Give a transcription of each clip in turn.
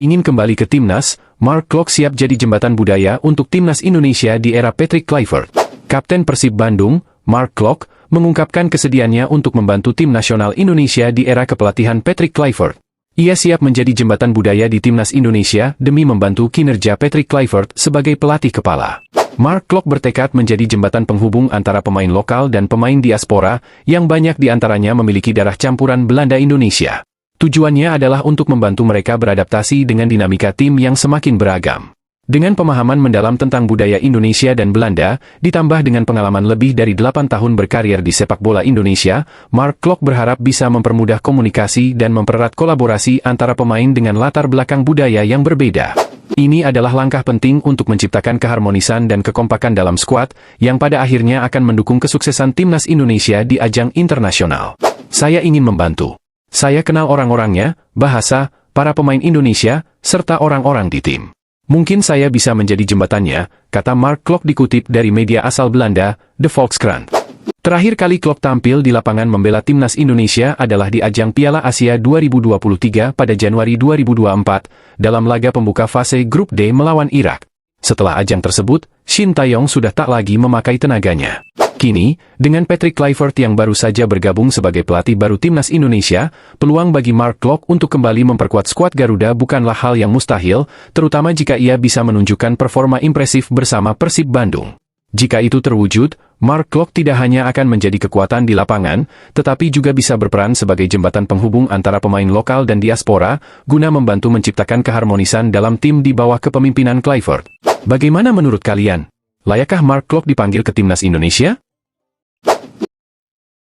Ingin kembali ke timnas, Mark Klok siap jadi jembatan budaya untuk timnas Indonesia di era Patrick Kluivert. Kapten Persib Bandung, Mark Klok, mengungkapkan kesediaannya untuk membantu tim nasional Indonesia di era kepelatihan Patrick Kluivert. Ia siap menjadi jembatan budaya di timnas Indonesia demi membantu kinerja Patrick Kluivert sebagai pelatih kepala. Mark Klok bertekad menjadi jembatan penghubung antara pemain lokal dan pemain diaspora yang banyak di antaranya memiliki darah campuran Belanda Indonesia. Tujuannya adalah untuk membantu mereka beradaptasi dengan dinamika tim yang semakin beragam. Dengan pemahaman mendalam tentang budaya Indonesia dan Belanda, ditambah dengan pengalaman lebih dari 8 tahun berkarir di sepak bola Indonesia, Mark Klok berharap bisa mempermudah komunikasi dan mempererat kolaborasi antara pemain dengan latar belakang budaya yang berbeda. Ini adalah langkah penting untuk menciptakan keharmonisan dan kekompakan dalam skuad, yang pada akhirnya akan mendukung kesuksesan timnas Indonesia di ajang internasional. Saya ingin membantu. Saya kenal orang-orangnya, bahasa, para pemain Indonesia, serta orang-orang di tim. Mungkin saya bisa menjadi jembatannya, kata Mark Klok dikutip dari media asal Belanda, De Volkskrant. Terakhir kali Klok tampil di lapangan membela timnas Indonesia adalah di ajang Piala Asia 2023 pada Januari 2024, dalam laga pembuka fase grup D melawan Irak. Setelah ajang tersebut, Shin Tae-yong sudah tak lagi memakai tenaganya. Kini, dengan Patrick Kluivert yang baru saja bergabung sebagai pelatih baru timnas Indonesia, peluang bagi Mark Klok untuk kembali memperkuat skuad Garuda bukanlah hal yang mustahil, terutama jika ia bisa menunjukkan performa impresif bersama Persib Bandung. Jika itu terwujud, Mark Klok tidak hanya akan menjadi kekuatan di lapangan, tetapi juga bisa berperan sebagai jembatan penghubung antara pemain lokal dan diaspora, guna membantu menciptakan keharmonisan dalam tim di bawah kepemimpinan Kluivert. Bagaimana menurut kalian? Layakkah Mark Klok dipanggil ke timnas Indonesia?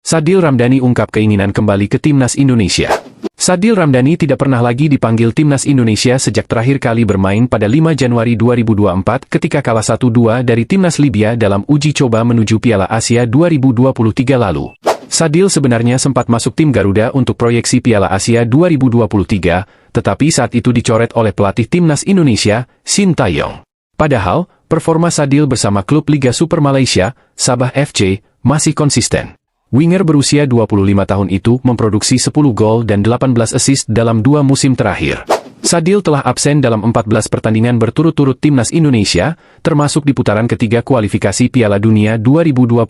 Sadil Ramdhani ungkap keinginan kembali ke timnas Indonesia. Sadil Ramdhani tidak pernah lagi dipanggil timnas Indonesia sejak terakhir kali bermain pada 5 Januari 2024 ketika kalah 1-2 dari timnas Libya dalam uji coba menuju Piala Asia 2023 lalu. Sadil sebenarnya sempat masuk tim Garuda untuk proyeksi Piala Asia 2023, tetapi saat itu dicoret oleh pelatih timnas Indonesia, Shin Tae-yong. Padahal, performa Sadil bersama klub Liga Super Malaysia, Sabah FC, masih konsisten. Winger berusia 25 tahun itu memproduksi 10 gol dan 18 assist dalam 2 musim terakhir. Sadil telah absen dalam 14 pertandingan berturut-turut timnas Indonesia, termasuk di putaran ketiga kualifikasi Piala Dunia 2026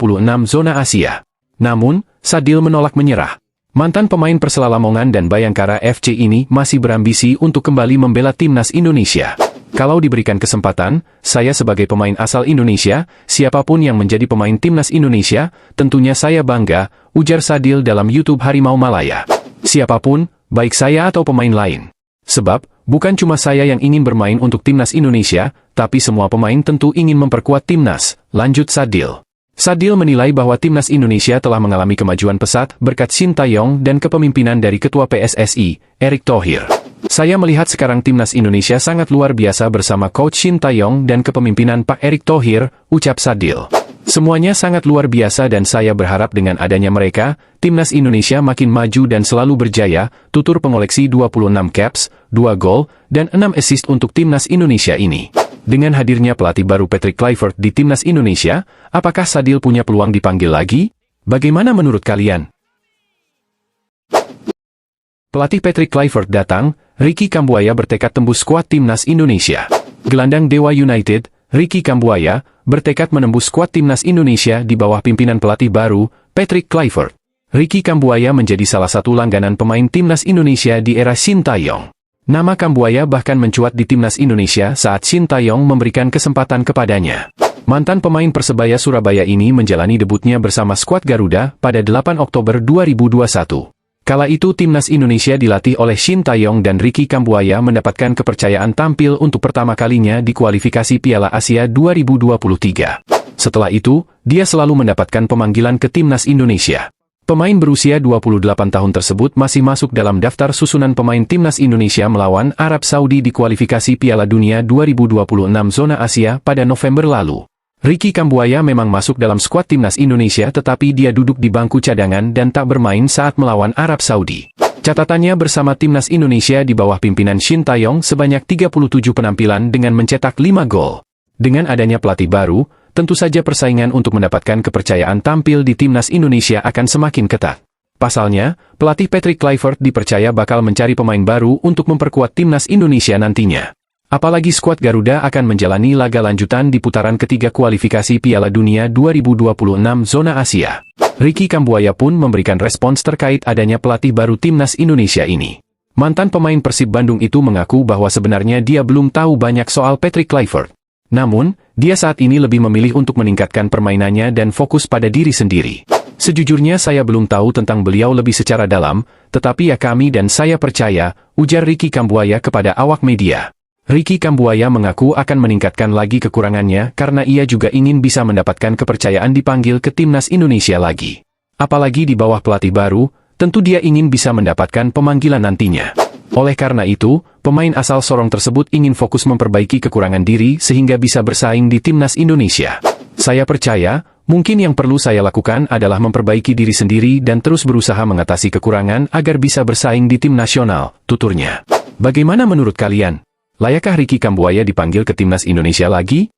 zona Asia. Namun, Sadil menolak menyerah. Mantan pemain Persela Lamongan dan Bayangkara FC ini masih berambisi untuk kembali membela timnas Indonesia. Kalau diberikan kesempatan, saya sebagai pemain asal Indonesia, siapapun yang menjadi pemain timnas Indonesia, tentunya saya bangga, ujar Sadil dalam YouTube Harimau Malaya. Siapapun, baik saya atau pemain lain. Sebab, bukan cuma saya yang ingin bermain untuk timnas Indonesia, tapi semua pemain tentu ingin memperkuat timnas, lanjut Sadil. Sadil menilai bahwa timnas Indonesia telah mengalami kemajuan pesat berkat Shin Tae-yong dan kepemimpinan dari Ketua PSSI, Erick Thohir. Saya melihat sekarang timnas Indonesia sangat luar biasa bersama Coach Shin Tae-yong dan kepemimpinan Pak Erick Thohir, ucap Sadil. Semuanya sangat luar biasa dan saya berharap dengan adanya mereka, timnas Indonesia makin maju dan selalu berjaya, tutur pengoleksi 26 caps, 2 gol, dan 6 assist untuk timnas Indonesia ini. Dengan hadirnya pelatih baru Patrick Kluivert di timnas Indonesia, apakah Sadil punya peluang dipanggil lagi? Bagaimana menurut kalian? Pelatih Patrick Kluivert datang, Ricky Kambuaya bertekad tembus skuad timnas Indonesia. Gelandang Dewa United, Ricky Kambuaya, bertekad menembus skuad timnas Indonesia di bawah pimpinan pelatih baru, Patrick Kluivert. Ricky Kambuaya menjadi salah satu langganan pemain timnas Indonesia di era Shin Tae-yong. Nama Kambuaya bahkan mencuat di timnas Indonesia saat Shin Tae-yong memberikan kesempatan kepadanya. Mantan pemain Persebaya Surabaya ini menjalani debutnya bersama skuad Garuda pada 8 Oktober 2021. Kala itu timnas Indonesia dilatih oleh Shin Tae-yong dan Ricky Kambuaya mendapatkan kepercayaan tampil untuk pertama kalinya di kualifikasi Piala Asia 2023. Setelah itu, dia selalu mendapatkan pemanggilan ke timnas Indonesia. Pemain berusia 28 tahun tersebut masih masuk dalam daftar susunan pemain timnas Indonesia melawan Arab Saudi di kualifikasi Piala Dunia 2026 zona Asia pada November lalu. Ricky Kambuaya memang masuk dalam skuad timnas Indonesia tetapi dia duduk di bangku cadangan dan tak bermain saat melawan Arab Saudi. Catatannya bersama timnas Indonesia di bawah pimpinan Shin Tae-yong sebanyak 37 penampilan dengan mencetak 5 gol. Dengan adanya pelatih baru, tentu saja persaingan untuk mendapatkan kepercayaan tampil di timnas Indonesia akan semakin ketat. Pasalnya, pelatih Patrick Kluivert dipercaya bakal mencari pemain baru untuk memperkuat timnas Indonesia nantinya. Apalagi skuad Garuda akan menjalani laga lanjutan di putaran ketiga kualifikasi Piala Dunia 2026 zona Asia. Ricky Kambuaya pun memberikan respons terkait adanya pelatih baru timnas Indonesia ini. Mantan pemain Persib Bandung itu mengaku bahwa sebenarnya dia belum tahu banyak soal Patrick Kluivert. Namun, dia saat ini lebih memilih untuk meningkatkan permainannya dan fokus pada diri sendiri. Sejujurnya saya belum tahu tentang beliau lebih secara dalam, tetapi ya kami dan saya percaya, ujar Ricky Kambuaya kepada awak media. Ricky Kambuaya mengaku akan meningkatkan lagi kekurangannya karena ia juga ingin bisa mendapatkan kepercayaan dipanggil ke timnas Indonesia lagi. Apalagi di bawah pelatih baru, tentu dia ingin bisa mendapatkan pemanggilan nantinya. Oleh karena itu, pemain asal Sorong tersebut ingin fokus memperbaiki kekurangan diri sehingga bisa bersaing di timnas Indonesia. Saya percaya, mungkin yang perlu saya lakukan adalah memperbaiki diri sendiri dan terus berusaha mengatasi kekurangan agar bisa bersaing di tim nasional, tuturnya. Bagaimana menurut kalian? Layakkah Ricky Kambuaya dipanggil ke timnas Indonesia lagi?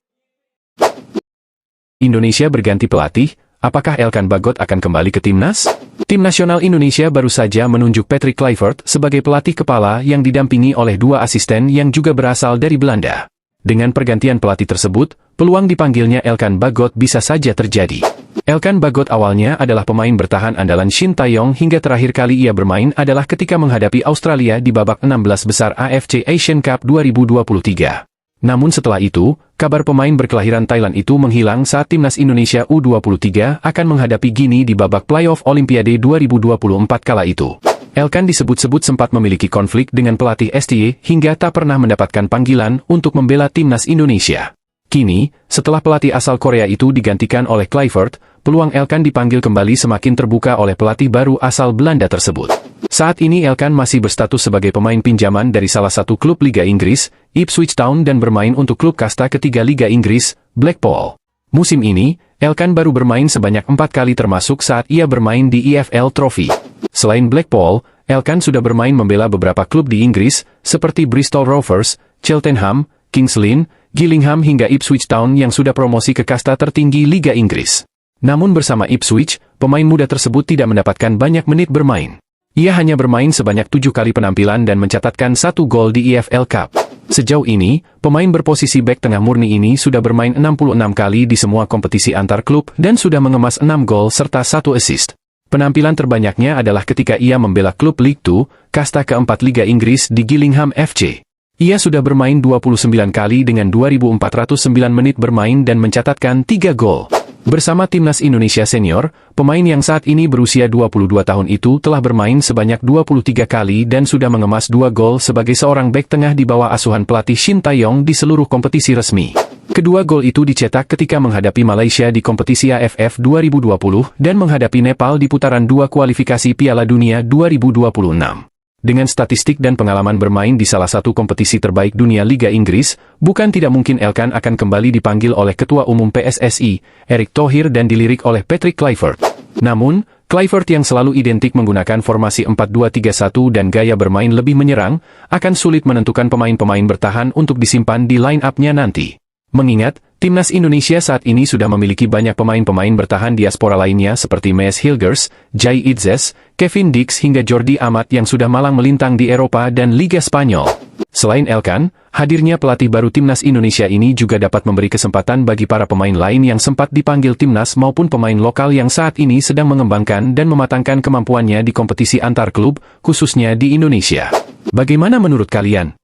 Indonesia berganti pelatih, apakah Elkan Bagot akan kembali ke timnas? Tim nasional Indonesia baru saja menunjuk Patrick Kluivert sebagai pelatih kepala yang didampingi oleh dua asisten yang juga berasal dari Belanda. Dengan pergantian pelatih tersebut, peluang dipanggilnya Elkan Bagot bisa saja terjadi. Elkan Bagot awalnya adalah pemain bertahan andalan Shin Tae-yong hingga terakhir kali ia bermain adalah ketika menghadapi Australia di babak 16 besar AFC Asian Cup 2023. Namun setelah itu, kabar pemain berkelahiran Thailand itu menghilang saat timnas Indonesia U23 akan menghadapi Guinea di babak playoff Olimpiade 2024 kala itu. Elkan disebut-sebut sempat memiliki konflik dengan pelatih STY hingga tak pernah mendapatkan panggilan untuk membela timnas Indonesia. Kini, setelah pelatih asal Korea itu digantikan oleh Kluivert, peluang Elkan dipanggil kembali semakin terbuka oleh pelatih baru asal Belanda tersebut. Saat ini Elkan masih berstatus sebagai pemain pinjaman dari salah satu klub Liga Inggris, Ipswich Town, dan bermain untuk klub kasta ketiga Liga Inggris, Blackpool. Musim ini, Elkan baru bermain sebanyak 4 kali termasuk saat ia bermain di EFL Trophy. Selain Blackpool, Elkan sudah bermain membela beberapa klub di Inggris, seperti Bristol Rovers, Cheltenham, Kings Lynn, Gillingham hingga Ipswich Town yang sudah promosi ke kasta tertinggi Liga Inggris. Namun bersama Ipswich, pemain muda tersebut tidak mendapatkan banyak menit bermain. Ia hanya bermain sebanyak 7 kali penampilan dan mencatatkan 1 gol di EFL Cup. Sejauh ini, pemain berposisi bek tengah murni ini sudah bermain 66 kali di semua kompetisi antar klub dan sudah mengemas 6 gol serta 1 assist. Penampilan terbanyaknya adalah ketika ia membela klub League 2, kasta keempat Liga Inggris di Gillingham FC. Ia sudah bermain 29 kali dengan 2.409 menit bermain dan mencatatkan 3 gol. Bersama timnas Indonesia senior, pemain yang saat ini berusia 22 tahun itu telah bermain sebanyak 23 kali dan sudah mengemas 2 gol sebagai seorang bek tengah di bawah asuhan pelatih Shin Tae-yong di seluruh kompetisi resmi. Kedua gol itu dicetak ketika menghadapi Malaysia di kompetisi AFF 2020 dan menghadapi Nepal di putaran 2 kualifikasi Piala Dunia 2026. Dengan statistik dan pengalaman bermain di salah satu kompetisi terbaik dunia Liga Inggris, bukan tidak mungkin Elkan akan kembali dipanggil oleh Ketua Umum PSSI, Erick Thohir, dan dilirik oleh Patrick Kluivert. Namun, Kluivert yang selalu identik menggunakan formasi 4-2-3-1 dan gaya bermain lebih menyerang, akan sulit menentukan pemain-pemain bertahan untuk disimpan di line-up-nya nanti. Mengingat, timnas Indonesia saat ini sudah memiliki banyak pemain-pemain bertahan diaspora lainnya seperti Mees Hilgers, Jai Itzes, Kevin Dix hingga Jordi Amat yang sudah malang melintang di Eropa dan Liga Spanyol. Selain Elkan, hadirnya pelatih baru timnas Indonesia ini juga dapat memberi kesempatan bagi para pemain lain yang sempat dipanggil timnas maupun pemain lokal yang saat ini sedang mengembangkan dan mematangkan kemampuannya di kompetisi antar klub, khususnya di Indonesia. Bagaimana menurut kalian?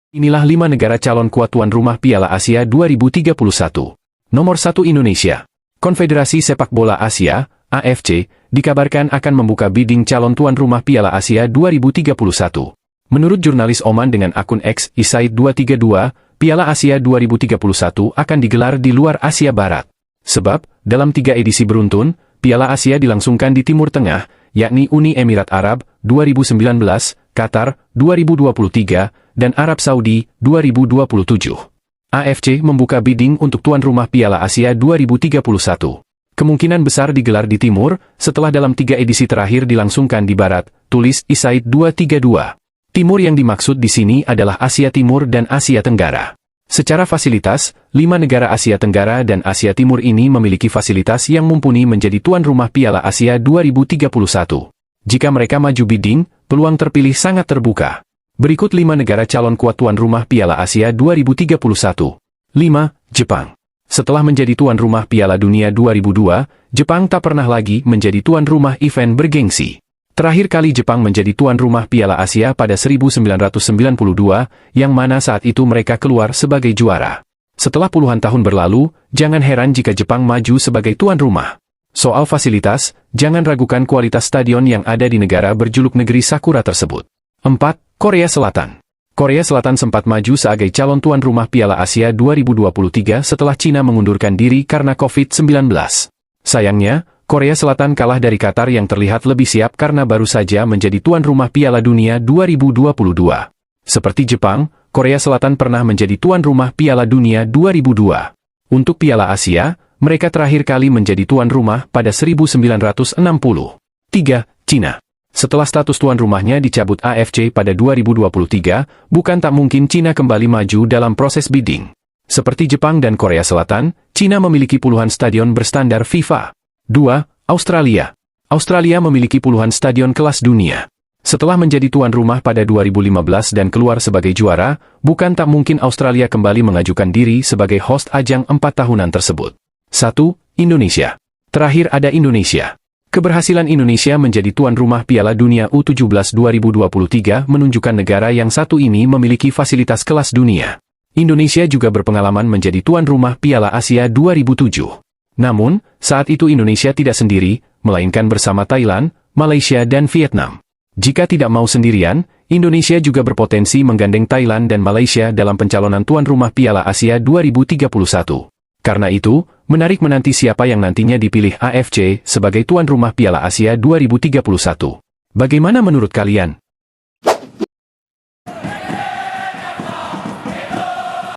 Inilah 5 negara calon kuat tuan rumah Piala Asia 2031. Nomor 1 Indonesia. Konfederasi Sepak Bola Asia, AFC, dikabarkan akan membuka bidding calon tuan rumah Piala Asia 2031. Menurut jurnalis Oman dengan akun X, Isaid232, Piala Asia 2031 akan digelar di luar Asia Barat. Sebab, dalam 3 edisi beruntun, Piala Asia dilangsungkan di Timur Tengah, yakni Uni Emirat Arab, 2019, Qatar, 2023, dan Arab Saudi, 2027. AFC membuka bidding untuk tuan rumah Piala Asia 2031. Kemungkinan besar digelar di Timur, setelah dalam 3 edisi terakhir dilangsungkan di Barat, tulis Isaid232. Timur yang dimaksud di sini adalah Asia Timur dan Asia Tenggara. Secara fasilitas, 5 negara Asia Tenggara dan Asia Timur ini memiliki fasilitas yang mumpuni menjadi tuan rumah Piala Asia 2031. Jika mereka maju bidding, peluang terpilih sangat terbuka. Berikut 5 negara calon kuat tuan rumah Piala Asia 2031. 5. Jepang. Setelah menjadi tuan rumah Piala Dunia 2002, Jepang tak pernah lagi menjadi tuan rumah event bergengsi. Terakhir kali Jepang menjadi tuan rumah Piala Asia pada 1992, yang mana saat itu mereka keluar sebagai juara. Setelah puluhan tahun berlalu, jangan heran jika Jepang maju sebagai tuan rumah. Soal fasilitas, jangan ragukan kualitas stadion yang ada di negara berjuluk negeri Sakura tersebut. 4. Korea Selatan. Korea Selatan sempat maju sebagai calon tuan rumah Piala Asia 2023 setelah Cina mengundurkan diri karena COVID-19. Sayangnya, Korea Selatan kalah dari Qatar yang terlihat lebih siap karena baru saja menjadi tuan rumah Piala Dunia 2022. Seperti Jepang, Korea Selatan pernah menjadi tuan rumah Piala Dunia 2002. Untuk Piala Asia, mereka terakhir kali menjadi tuan rumah pada 1960. 3. Cina. Setelah status tuan rumahnya dicabut AFC pada 2023, bukan tak mungkin Cina kembali maju dalam proses bidding. Seperti Jepang dan Korea Selatan, Cina memiliki puluhan stadion berstandar FIFA. 2. Australia. Australia memiliki puluhan stadion kelas dunia. Setelah menjadi tuan rumah pada 2015 dan keluar sebagai juara, bukan tak mungkin Australia kembali mengajukan diri sebagai host ajang 4 tahunan tersebut. 1. Indonesia. Terakhir ada Indonesia. Keberhasilan Indonesia menjadi tuan rumah Piala Dunia U17 2023 menunjukkan negara yang satu ini memiliki fasilitas kelas dunia. Indonesia juga berpengalaman menjadi tuan rumah Piala Asia 2007. Namun, saat itu Indonesia tidak sendiri, melainkan bersama Thailand, Malaysia dan Vietnam. Jika tidak mau sendirian, Indonesia juga berpotensi menggandeng Thailand dan Malaysia dalam pencalonan tuan rumah Piala Asia 2031. Karena itu, menarik menanti siapa yang nantinya dipilih AFC sebagai tuan rumah Piala Asia 2031. Bagaimana menurut kalian?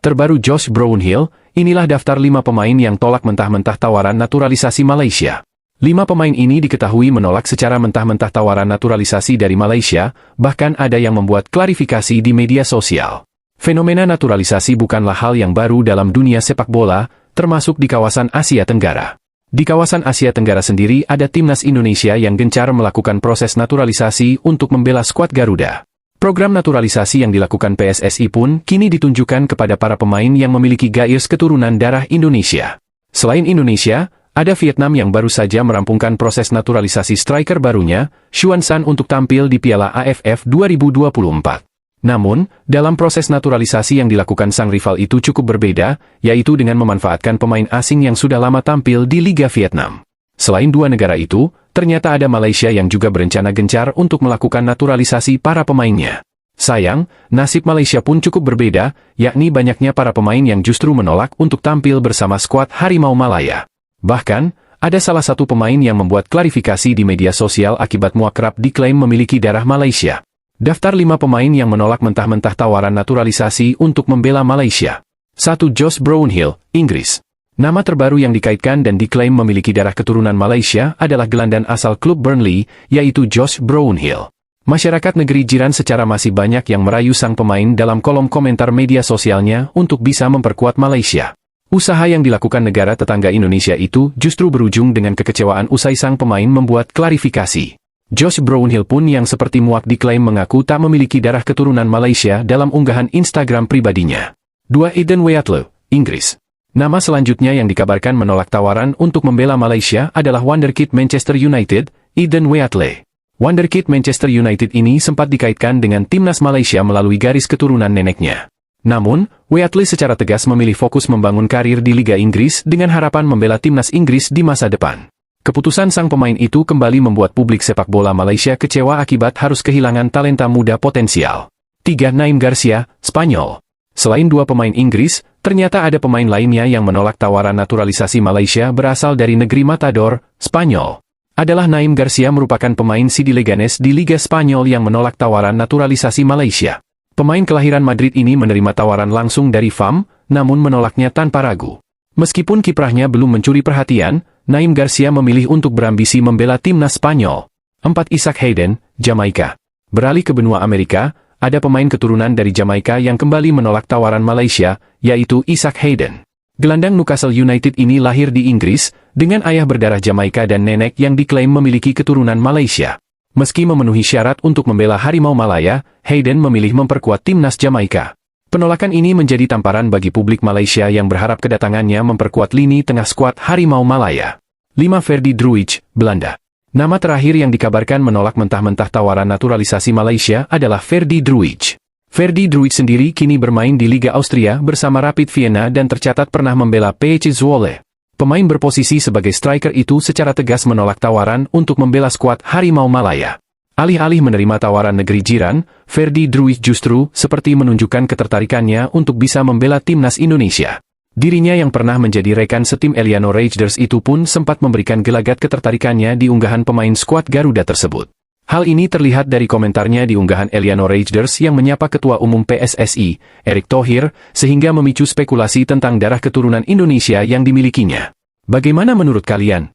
Terbaru Josh Brownhill, inilah daftar 5 pemain yang tolak mentah-mentah tawaran naturalisasi Malaysia. 5 pemain ini diketahui menolak secara mentah-mentah tawaran naturalisasi dari Malaysia, bahkan ada yang membuat klarifikasi di media sosial. Fenomena naturalisasi bukanlah hal yang baru dalam dunia sepak bola, termasuk di kawasan Asia Tenggara. Di kawasan Asia Tenggara sendiri ada timnas Indonesia yang gencar melakukan proses naturalisasi untuk membela skuad Garuda. Program naturalisasi yang dilakukan PSSI pun kini ditunjukkan kepada para pemain yang memiliki garis keturunan darah Indonesia. Selain Indonesia, ada Vietnam yang baru saja merampungkan proses naturalisasi striker barunya, Xuan San untuk tampil di Piala AFF 2024. Namun, dalam proses naturalisasi yang dilakukan sang rival itu cukup berbeda, yaitu dengan memanfaatkan pemain asing yang sudah lama tampil di Liga Vietnam. Selain 2 negara itu, ternyata ada Malaysia yang juga berencana gencar untuk melakukan naturalisasi para pemainnya. Sayang, nasib Malaysia pun cukup berbeda, yakni banyaknya para pemain yang justru menolak untuk tampil bersama skuad Harimau Malaya. Bahkan, ada salah satu pemain yang membuat klarifikasi di media sosial akibat muakrab diklaim memiliki darah Malaysia. Daftar 5 pemain yang menolak mentah-mentah tawaran naturalisasi untuk membela Malaysia. 1. Josh Brownhill, Inggris. Nama terbaru yang dikaitkan dan diklaim memiliki darah keturunan Malaysia adalah gelandang asal klub Burnley, yaitu Josh Brownhill. Masyarakat negeri jiran secara masih banyak yang merayu sang pemain dalam kolom komentar media sosialnya untuk bisa memperkuat Malaysia. Usaha yang dilakukan negara tetangga Indonesia itu justru berujung dengan kekecewaan usai sang pemain membuat klarifikasi. Josh Brownhill pun yang seperti muak diklaim mengaku tak memiliki darah keturunan Malaysia dalam unggahan Instagram pribadinya. 2. Eden Wheatley, Inggris. Nama selanjutnya yang dikabarkan menolak tawaran untuk membela Malaysia adalah wonderkid Manchester United, Eden Wheatley. Wonderkid Manchester United ini sempat dikaitkan dengan timnas Malaysia melalui garis keturunan neneknya. Namun, Wheatley secara tegas memilih fokus membangun karir di Liga Inggris dengan harapan membela timnas Inggris di masa depan. Keputusan sang pemain itu kembali membuat publik sepak bola Malaysia kecewa akibat harus kehilangan talenta muda potensial. 3. Naim Garcia, Spanyol. Selain 2 pemain Inggris, ternyata ada pemain lainnya yang menolak tawaran naturalisasi Malaysia berasal dari negeri Matador, Spanyol. Adalah Naim Garcia merupakan pemain CD Leganes di Liga Spanyol yang menolak tawaran naturalisasi Malaysia. Pemain kelahiran Madrid ini menerima tawaran langsung dari FAM, namun menolaknya tanpa ragu. Meskipun kiprahnya belum mencuri perhatian, Naim Garcia memilih untuk berambisi membela timnas Spanyol. 4. Isaac Hayden, Jamaika. Beralih ke benua Amerika, ada pemain keturunan dari Jamaika yang kembali menolak tawaran Malaysia, yaitu Isaac Hayden. Gelandang Newcastle United ini lahir di Inggris, dengan ayah berdarah Jamaika dan nenek yang diklaim memiliki keturunan Malaysia. Meski memenuhi syarat untuk membela Harimau Malaya, Hayden memilih memperkuat timnas Jamaika. Penolakan ini menjadi tamparan bagi publik Malaysia yang berharap kedatangannya memperkuat lini tengah skuad Harimau Malaya. 5. Ferdy Druij, Belanda. Nama terakhir yang dikabarkan menolak mentah-mentah tawaran naturalisasi Malaysia adalah Ferdy Druij. Ferdy Druij sendiri kini bermain di Liga Austria bersama Rapid Vienna dan tercatat pernah membela PSV Zwolle. Pemain berposisi sebagai striker itu secara tegas menolak tawaran untuk membela skuad Harimau Malaya. Alih-alih menerima tawaran negeri jiran, Ferdy Druij justru seperti menunjukkan ketertarikannya untuk bisa membela timnas Indonesia. Dirinya yang pernah menjadi rekan setim Eliano Raiders itu pun sempat memberikan gelagat ketertarikannya di unggahan pemain skuad Garuda tersebut. Hal ini terlihat dari komentarnya di unggahan Eliano Raiders yang menyapa Ketua Umum PSSI, Erick Thohir, sehingga memicu spekulasi tentang darah keturunan Indonesia yang dimilikinya. Bagaimana menurut kalian?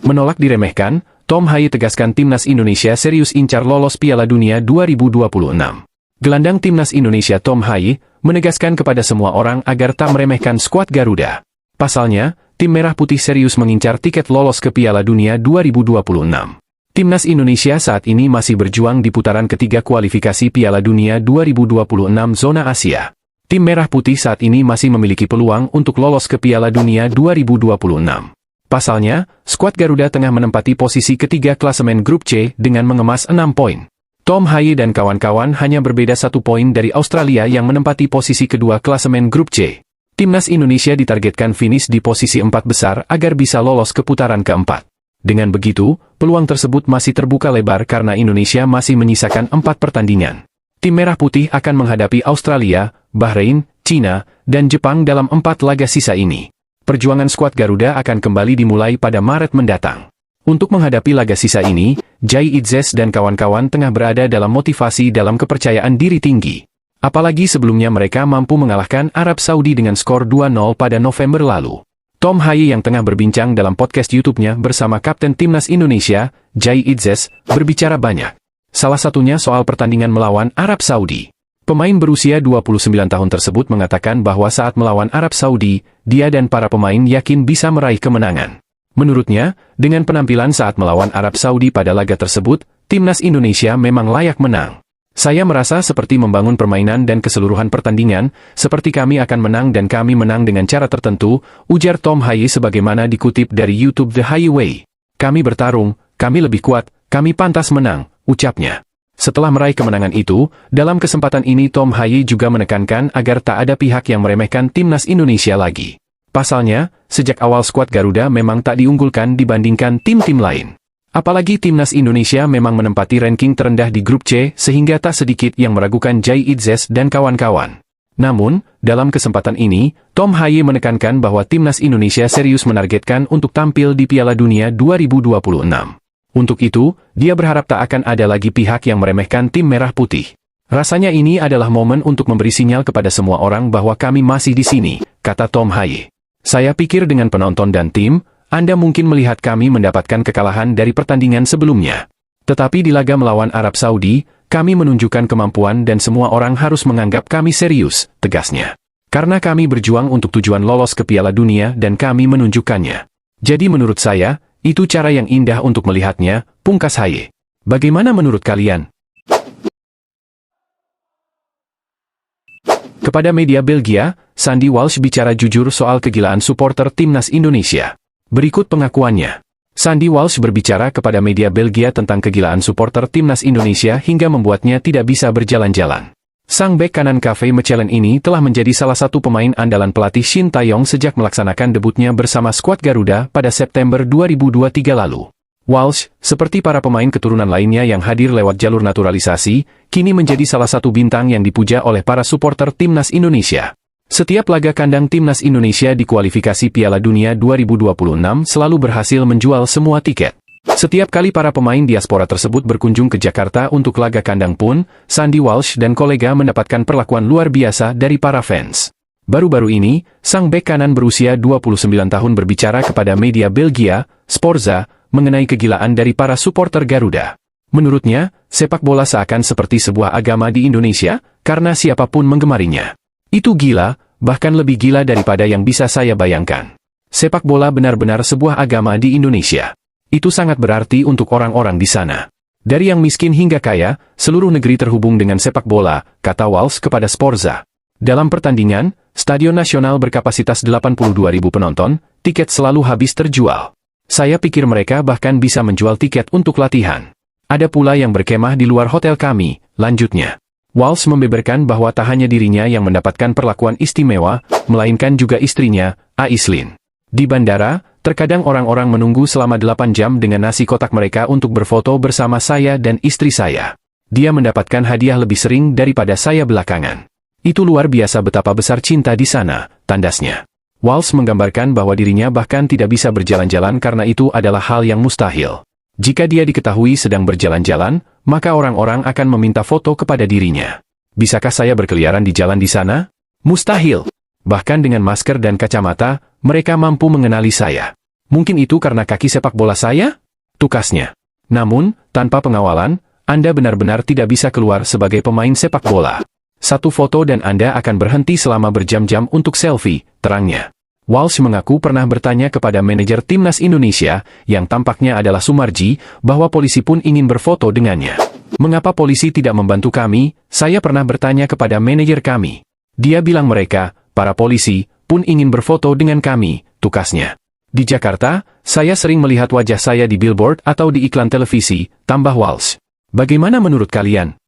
Menolak diremehkan, Tom Haye tegaskan timnas Indonesia serius incar lolos Piala Dunia 2026. Gelandang timnas Indonesia Tom Haye menegaskan kepada semua orang agar tak meremehkan skuad Garuda. Pasalnya, tim Merah Putih serius mengincar tiket lolos ke Piala Dunia 2026. Timnas Indonesia saat ini masih berjuang di putaran ketiga kualifikasi Piala Dunia 2026 zona Asia. Tim Merah Putih saat ini masih memiliki peluang untuk lolos ke Piala Dunia 2026. Pasalnya, skuad Garuda tengah menempati posisi ketiga klasemen grup C dengan mengemas 6 poin. Tom Haye dan kawan-kawan hanya berbeda 1 poin dari Australia yang menempati posisi kedua klasemen grup C. Timnas Indonesia ditargetkan finish di posisi 4 besar agar bisa lolos ke putaran keempat. Dengan begitu, peluang tersebut masih terbuka lebar karena Indonesia masih menyisakan 4 pertandingan. Tim Merah Putih akan menghadapi Australia, Bahrain, China, dan Jepang dalam 4 laga sisa ini. Perjuangan skuad Garuda akan kembali dimulai pada Maret mendatang. Untuk menghadapi laga sisa ini, Jai Idzes dan kawan-kawan tengah berada dalam motivasi dalam kepercayaan diri tinggi. Apalagi sebelumnya mereka mampu mengalahkan Arab Saudi dengan skor 2-0 pada November lalu. Tom Haye yang tengah berbincang dalam podcast YouTube-nya bersama Kapten Timnas Indonesia, Jai Idzes, berbicara banyak. Salah satunya soal pertandingan melawan Arab Saudi. Pemain berusia 29 tahun tersebut mengatakan bahwa saat melawan Arab Saudi, dia dan para pemain yakin bisa meraih kemenangan. Menurutnya, dengan penampilan saat melawan Arab Saudi pada laga tersebut, Timnas Indonesia memang layak menang. Saya merasa seperti membangun permainan dan keseluruhan pertandingan, seperti kami akan menang dan kami menang dengan cara tertentu, ujar Tom Haye sebagaimana dikutip dari YouTube The Haye Way. Kami bertarung, kami lebih kuat, kami pantas menang, ucapnya. Setelah meraih kemenangan itu, dalam kesempatan ini Tom Haye juga menekankan agar tak ada pihak yang meremehkan timnas Indonesia lagi. Pasalnya, sejak awal skuad Garuda memang tak diunggulkan dibandingkan tim-tim lain. Apalagi timnas Indonesia memang menempati ranking terendah di grup C sehingga tak sedikit yang meragukan Jai Idzes dan kawan-kawan. Namun, dalam kesempatan ini, Tom Haye menekankan bahwa timnas Indonesia serius menargetkan untuk tampil di Piala Dunia 2026. Untuk itu, dia berharap tak akan ada lagi pihak yang meremehkan tim Merah Putih. Rasanya ini adalah momen untuk memberi sinyal kepada semua orang bahwa kami masih di sini, kata Tom Haye. Saya pikir dengan penonton dan tim, Anda mungkin melihat kami mendapatkan kekalahan dari pertandingan sebelumnya. Tetapi di laga melawan Arab Saudi, kami menunjukkan kemampuan dan semua orang harus menganggap kami serius, tegasnya. Karena kami berjuang untuk tujuan lolos ke Piala Dunia dan kami menunjukkannya. Jadi menurut saya, itu cara yang indah untuk melihatnya, pungkas Haye. Bagaimana menurut kalian? Kepada media Belgia, Sandy Walsh bicara jujur soal kegilaan supporter timnas Indonesia. Berikut pengakuannya. Sandy Walsh berbicara kepada media Belgia tentang kegilaan supporter timnas Indonesia hingga membuatnya tidak bisa berjalan-jalan. Sang bek kanan Cafe Mechelen ini telah menjadi salah satu pemain andalan pelatih Shin Tae-yong sejak melaksanakan debutnya bersama skuad Garuda pada September 2023 lalu. Walsh, seperti para pemain keturunan lainnya yang hadir lewat jalur naturalisasi, kini menjadi salah satu bintang yang dipuja oleh para supporter timnas Indonesia. Setiap laga kandang timnas Indonesia di kualifikasi Piala Dunia 2026 selalu berhasil menjual semua tiket. Setiap kali para pemain diaspora tersebut berkunjung ke Jakarta untuk laga kandang pun, Sandy Walsh dan kolega mendapatkan perlakuan luar biasa dari para fans. Baru-baru ini, sang bek kanan berusia 29 tahun berbicara kepada media Belgia, Sporza, mengenai kegilaan dari para supporter Garuda. Menurutnya, sepak bola seakan seperti sebuah agama di Indonesia, karena siapapun menggemarinya. Itu gila, bahkan lebih gila daripada yang bisa saya bayangkan. Sepak bola benar-benar sebuah agama di Indonesia. Itu sangat berarti untuk orang-orang di sana. Dari yang miskin hingga kaya, seluruh negeri terhubung dengan sepak bola, kata Walsh kepada Sporza. Dalam pertandingan, Stadion Nasional berkapasitas 82.000 penonton, tiket selalu habis terjual. Saya pikir mereka bahkan bisa menjual tiket untuk latihan. Ada pula yang berkemah di luar hotel kami, lanjutnya. Walsh membeberkan bahwa tak hanya dirinya yang mendapatkan perlakuan istimewa, melainkan juga istrinya, Aislinn. Di bandara, terkadang orang-orang menunggu selama 8 jam dengan nasi kotak mereka untuk berfoto bersama saya dan istri saya. Dia mendapatkan hadiah lebih sering daripada saya belakangan. Itu luar biasa betapa besar cinta di sana, tandasnya. Walsh menggambarkan bahwa dirinya bahkan tidak bisa berjalan-jalan karena itu adalah hal yang mustahil. Jika dia diketahui sedang berjalan-jalan, maka orang-orang akan meminta foto kepada dirinya. Bisakah saya berkeliaran di jalan di sana? Mustahil. Bahkan dengan masker dan kacamata, mereka mampu mengenali saya. Mungkin itu karena kaki sepak bola saya? Tukasnya. Namun, tanpa pengawalan, Anda benar-benar tidak bisa keluar sebagai pemain sepak bola. Satu foto dan Anda akan berhenti selama berjam-jam untuk selfie, terangnya. Walsh mengaku pernah bertanya kepada manajer timnas Indonesia, yang tampaknya adalah Sumarji, bahwa polisi pun ingin berfoto dengannya. Mengapa polisi tidak membantu kami? Saya pernah bertanya kepada manajer kami. Dia bilang mereka, para polisi, pun ingin berfoto dengan kami, tukasnya. Di Jakarta, saya sering melihat wajah saya di billboard atau di iklan televisi, tambah Walsh. Bagaimana menurut kalian?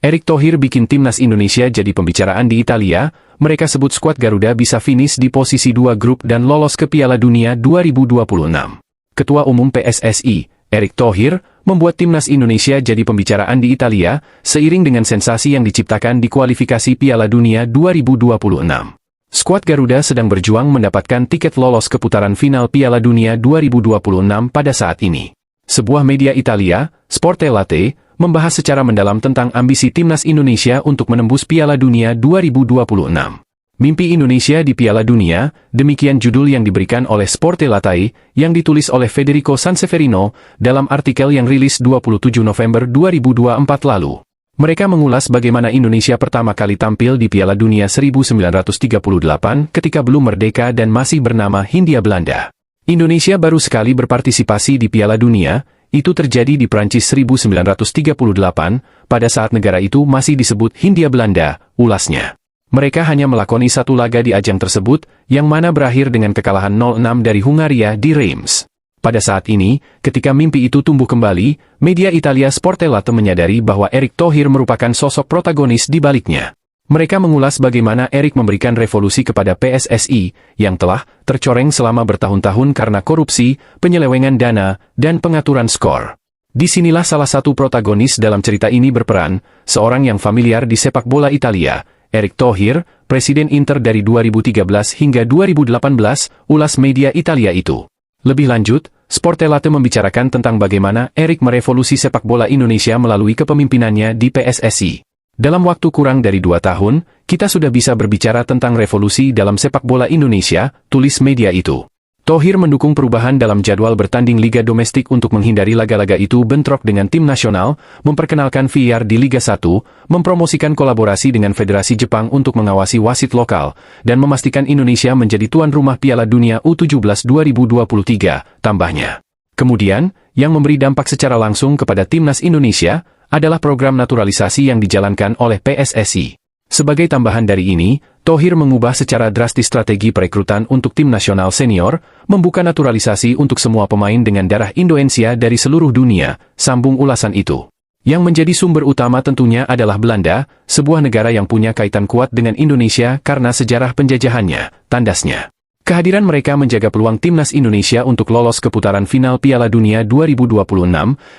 Erick Thohir bikin timnas Indonesia jadi pembicaraan di Italia. Mereka sebut skuad Garuda bisa finish di posisi 2 grup dan lolos ke Piala Dunia 2026. Ketua Umum PSSI, Erick Thohir, membuat timnas Indonesia jadi pembicaraan di Italia, seiring dengan sensasi yang diciptakan di kualifikasi Piala Dunia 2026. Skuad Garuda sedang berjuang mendapatkan tiket lolos ke putaran final Piala Dunia 2026 pada saat ini. Sebuah media Italia, Sportellate, membahas secara mendalam tentang ambisi timnas Indonesia untuk menembus Piala Dunia 2026. Mimpi Indonesia di Piala Dunia, demikian judul yang diberikan oleh Sportellate, yang ditulis oleh Federico Sanseverino, dalam artikel yang rilis 27 November 2024 lalu. Mereka mengulas bagaimana Indonesia pertama kali tampil di Piala Dunia 1938 ketika belum merdeka dan masih bernama Hindia Belanda. Indonesia baru sekali berpartisipasi di Piala Dunia. Itu terjadi di Prancis 1938, pada saat negara itu masih disebut Hindia Belanda, ulasnya. Mereka hanya melakoni satu laga di ajang tersebut, yang mana berakhir dengan kekalahan 0-6 dari Hungaria di Reims. Pada saat ini, ketika mimpi itu tumbuh kembali, media Italia Sportellate menyadari bahwa Erick Thohir merupakan sosok protagonis di baliknya. Mereka mengulas bagaimana Erick memberikan revolusi kepada PSSI, yang telah tercoreng selama bertahun-tahun karena korupsi, penyelewengan dana, dan pengaturan skor. Disinilah salah satu protagonis dalam cerita ini berperan, seorang yang familiar di sepak bola Italia, Erick Thohir, Presiden Inter dari 2013 hingga 2018, ulas media Italia itu. Lebih lanjut, Sportellate membicarakan tentang bagaimana Erick merevolusi sepak bola Indonesia melalui kepemimpinannya di PSSI. Dalam waktu kurang dari 2 tahun, kita sudah bisa berbicara tentang revolusi dalam sepak bola Indonesia, tulis media itu. Thohir mendukung perubahan dalam jadwal bertanding liga domestik untuk menghindari laga-laga itu bentrok dengan tim nasional, memperkenalkan VAR di Liga 1, mempromosikan kolaborasi dengan Federasi Jepang untuk mengawasi wasit lokal, dan memastikan Indonesia menjadi tuan rumah Piala Dunia U17 2023, tambahnya. Kemudian, yang memberi dampak secara langsung kepada timnas Indonesia, adalah program naturalisasi yang dijalankan oleh PSSI. Sebagai tambahan dari ini, Thohir mengubah secara drastis strategi perekrutan untuk tim nasional senior, membuka naturalisasi untuk semua pemain dengan darah Indonesia dari seluruh dunia, sambung ulasan itu. Yang menjadi sumber utama tentunya adalah Belanda, sebuah negara yang punya kaitan kuat dengan Indonesia karena sejarah penjajahannya, tandasnya. Kehadiran mereka menjaga peluang timnas Indonesia untuk lolos ke putaran final Piala Dunia 2026,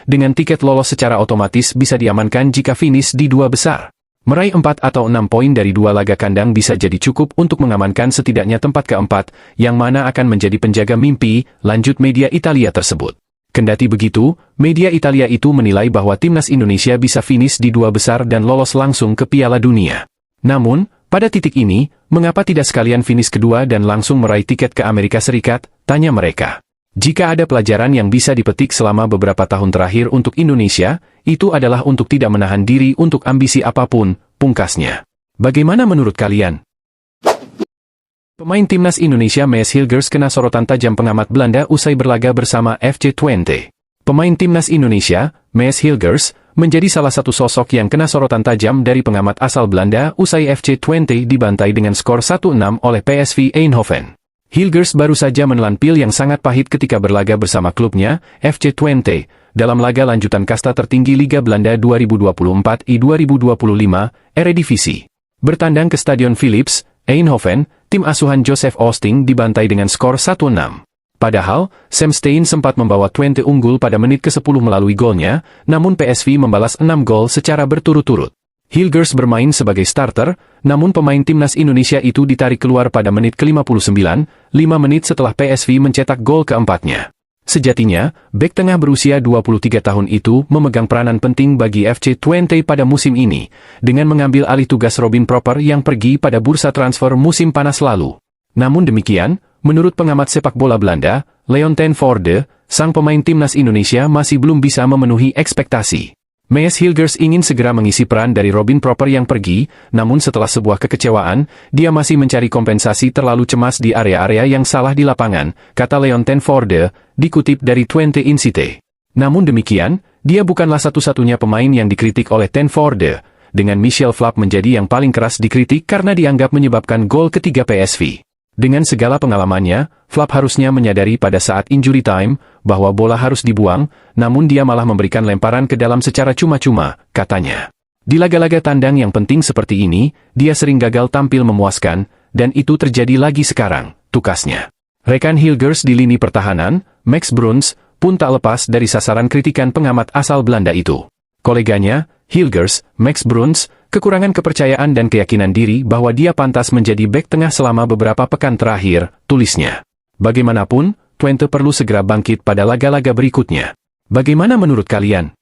dengan tiket lolos secara otomatis bisa diamankan jika finish di 2 besar. Meraih 4 atau 6 poin dari 2 laga kandang bisa jadi cukup untuk mengamankan setidaknya tempat keempat, yang mana akan menjadi penjaga mimpi, lanjut media Italia tersebut. Kendati begitu, media Italia itu menilai bahwa timnas Indonesia bisa finish di 2 besar dan lolos langsung ke Piala Dunia. Namun, pada titik ini, mengapa tidak sekalian finish kedua dan langsung meraih tiket ke Amerika Serikat, tanya mereka. Jika ada pelajaran yang bisa dipetik selama beberapa tahun terakhir untuk Indonesia, itu adalah untuk tidak menahan diri untuk ambisi apapun, pungkasnya. Bagaimana menurut kalian? Pemain timnas Indonesia Mees Hilgers kena sorotan tajam pengamat Belanda usai berlaga bersama FC Twente. Pemain timnas Indonesia, Mees Hilgers, menjadi salah satu sosok yang kena sorotan tajam dari pengamat asal Belanda usai FC Twente dibantai dengan skor 1-6 oleh PSV Eindhoven. Hilgers baru saja menelan pil yang sangat pahit ketika berlaga bersama klubnya, FC Twente, dalam laga lanjutan kasta tertinggi Liga Belanda 2024 I-2025, Eredivisie. Bertandang ke Stadion Philips, Eindhoven, tim asuhan Joseph Oosting dibantai dengan skor 1-6. Padahal, Sam Stein sempat membawa Twente unggul pada menit ke-10 melalui golnya, namun PSV membalas 6 gol secara berturut-turut. Hilgers bermain sebagai starter, namun pemain timnas Indonesia itu ditarik keluar pada menit ke-59, 5 menit setelah PSV mencetak gol keempatnya. Sejatinya, bek tengah berusia 23 tahun itu memegang peranan penting bagi FC Twente pada musim ini, dengan mengambil alih tugas Robin Proper yang pergi pada bursa transfer musim panas lalu. Namun demikian, menurut pengamat sepak bola Belanda, Leon ten Voorde, sang pemain timnas Indonesia masih belum bisa memenuhi ekspektasi. Mees Hilgers ingin segera mengisi peran dari Robin Proper yang pergi, namun setelah sebuah kekecewaan, dia masih mencari kompensasi terlalu cemas di area-area yang salah di lapangan, kata Leon ten Voorde, dikutip dari Twente Incite. Namun demikian, dia bukanlah satu-satunya pemain yang dikritik oleh ten Voorde, dengan Michel Flapp menjadi yang paling keras dikritik karena dianggap menyebabkan gol ketiga PSV. Dengan segala pengalamannya, Flapp harusnya menyadari pada saat injury time, bahwa bola harus dibuang, namun dia malah memberikan lemparan ke dalam secara cuma-cuma, katanya. Di laga-laga tandang yang penting seperti ini, dia sering gagal tampil memuaskan, dan itu terjadi lagi sekarang, tukasnya. Rekan Hilgers di lini pertahanan, Max Bruns, pun tak lepas dari sasaran kritikan pengamat asal Belanda itu. Koleganya, Hilgers, Max Bruns, kekurangan kepercayaan dan keyakinan diri bahwa dia pantas menjadi bek tengah selama beberapa pekan terakhir, tulisnya. Bagaimanapun, Twente perlu segera bangkit pada laga-laga berikutnya. Bagaimana menurut kalian?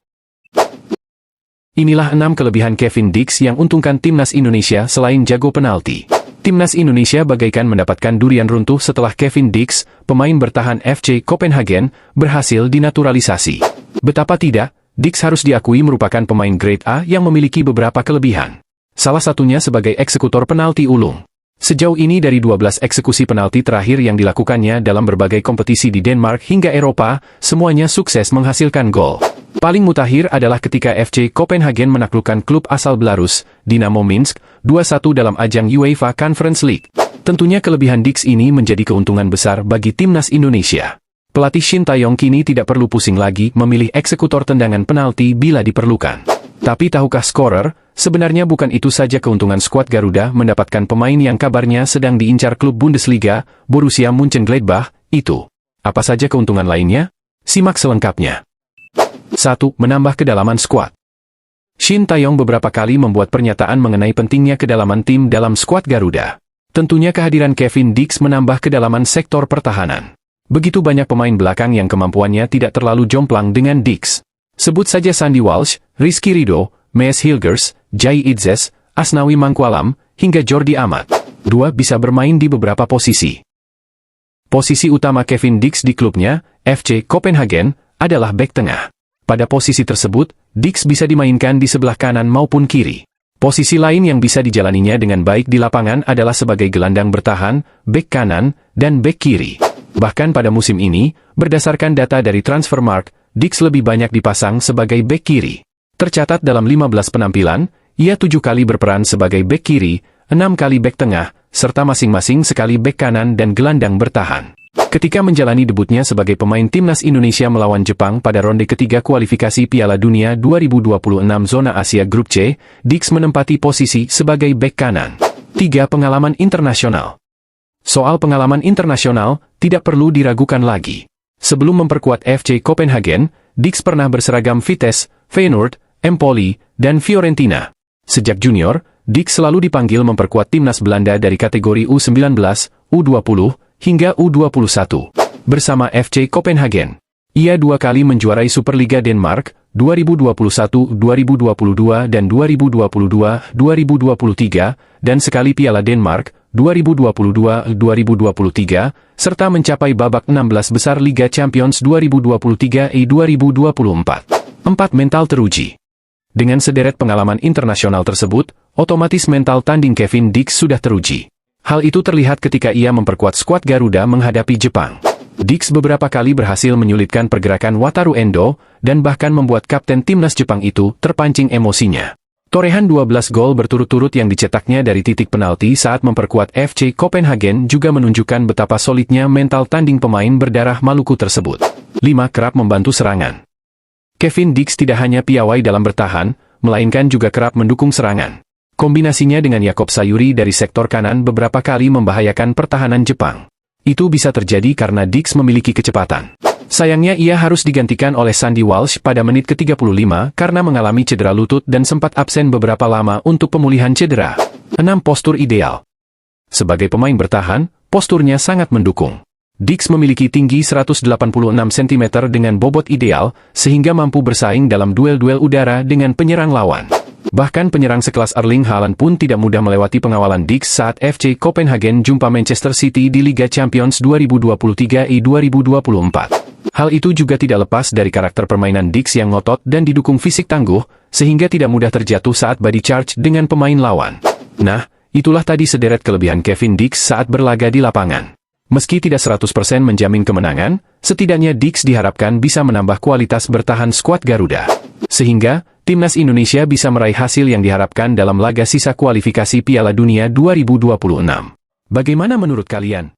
Inilah 6 kelebihan Kevin Dix yang untungkan timnas Indonesia selain jago penalti. Timnas Indonesia bagaikan mendapatkan durian runtuh setelah Kevin Dix, pemain bertahan FC Copenhagen, berhasil dinaturalisasi. Betapa tidak, Dix harus diakui merupakan pemain grade A yang memiliki beberapa kelebihan. Salah satunya sebagai eksekutor penalti ulung. Sejauh ini dari 12 eksekusi penalti terakhir yang dilakukannya dalam berbagai kompetisi di Denmark hingga Eropa, semuanya sukses menghasilkan gol. Paling mutakhir adalah ketika FC Copenhagen menaklukkan klub asal Belarus, Dinamo Minsk, 2-1 dalam ajang UEFA Conference League. Tentunya kelebihan Dix ini menjadi keuntungan besar bagi timnas Indonesia. Pelatih Shin Tae-yong kini tidak perlu pusing lagi memilih eksekutor tendangan penalti bila diperlukan. Tapi tahukah scorer, sebenarnya bukan itu saja keuntungan skuad Garuda mendapatkan pemain yang kabarnya sedang diincar klub Bundesliga, Borussia Mönchengladbach, itu. Apa saja keuntungan lainnya? Simak selengkapnya. 1. Menambah kedalaman skuad. Shin Tae-yong beberapa kali membuat pernyataan mengenai pentingnya kedalaman tim dalam skuad Garuda. Tentunya kehadiran Kevin Dix menambah kedalaman sektor pertahanan. Begitu banyak pemain belakang yang kemampuannya tidak terlalu jomplang dengan Dix. Sebut saja Sandy Walsh, Rizky Ridho, Mees Hilgers, Jai Idzes, Asnawi Mangkualam, hingga Jordi Amat. 2. Bisa bermain di beberapa posisi. Posisi utama Kevin Dix di klubnya, FC Copenhagen, adalah bek tengah. Pada posisi tersebut, Dix bisa dimainkan di sebelah kanan maupun kiri. Posisi lain yang bisa dijalaninya dengan baik di lapangan adalah sebagai gelandang bertahan, bek kanan, dan bek kiri. Bahkan pada musim ini, berdasarkan data dari Transfermarkt, Dix lebih banyak dipasang sebagai bek kiri. Tercatat dalam 15 penampilan, ia 7 kali berperan sebagai bek kiri, 6 kali bek tengah, serta masing-masing sekali bek kanan dan gelandang bertahan. Ketika menjalani debutnya sebagai pemain timnas Indonesia melawan Jepang pada ronde ketiga kualifikasi Piala Dunia 2026 zona Asia Grup C, Dix menempati posisi sebagai bek kanan. 3. Pengalaman internasional. Soal pengalaman internasional, tidak perlu diragukan lagi. Sebelum memperkuat FC Copenhagen, Dix pernah berseragam Vitesse, Feyenoord, Empoli, dan Fiorentina. Sejak junior, Dix selalu dipanggil memperkuat timnas Belanda dari kategori U19, U20, hingga U21. Bersama FC Copenhagen, ia 2 kali menjuarai Superliga Denmark, 2021, 2022 dan 2022-2023, dan sekali Piala Denmark, 2022-2023, serta mencapai babak 16 besar Liga Champions 2023-2024. 4. Mental teruji. Dengan sederet pengalaman internasional tersebut, otomatis mental tanding Kevin Dix sudah teruji. Hal itu terlihat ketika ia memperkuat skuad Garuda menghadapi Jepang. Dix beberapa kali berhasil menyulitkan pergerakan Wataru Endo, dan bahkan membuat kapten timnas Jepang itu terpancing emosinya. Torehan 12 gol berturut-turut yang dicetaknya dari titik penalti saat memperkuat FC Copenhagen juga menunjukkan betapa solidnya mental tanding pemain berdarah Maluku tersebut. 5. Kerap membantu serangan. Kevin Dix tidak hanya piawai dalam bertahan, melainkan juga kerap mendukung serangan. Kombinasinya dengan Yakob Sayuri dari sektor kanan beberapa kali membahayakan pertahanan Jepang. Itu bisa terjadi karena Dix memiliki kecepatan. Sayangnya ia harus digantikan oleh Sandy Walsh pada menit ke-35 karena mengalami cedera lutut dan sempat absen beberapa lama untuk pemulihan cedera. 6. Postur ideal. Sebagai pemain bertahan, posturnya sangat mendukung. Dix memiliki tinggi 186 cm dengan bobot ideal, sehingga mampu bersaing dalam duel-duel udara dengan penyerang lawan. Bahkan penyerang sekelas Erling Haaland pun tidak mudah melewati pengawalan Dix saat FC Copenhagen jumpa Manchester City di Liga Champions 2023-2024. Hal itu juga tidak lepas dari karakter permainan Dix yang ngotot dan didukung fisik tangguh, sehingga tidak mudah terjatuh saat body charge dengan pemain lawan. Nah, itulah tadi sederet kelebihan Kevin Dix saat berlaga di lapangan. Meski tidak 100% menjamin kemenangan, setidaknya Dix diharapkan bisa menambah kualitas bertahan skuad Garuda. Sehingga, timnas Indonesia bisa meraih hasil yang diharapkan dalam laga sisa kualifikasi Piala Dunia 2026. Bagaimana menurut kalian?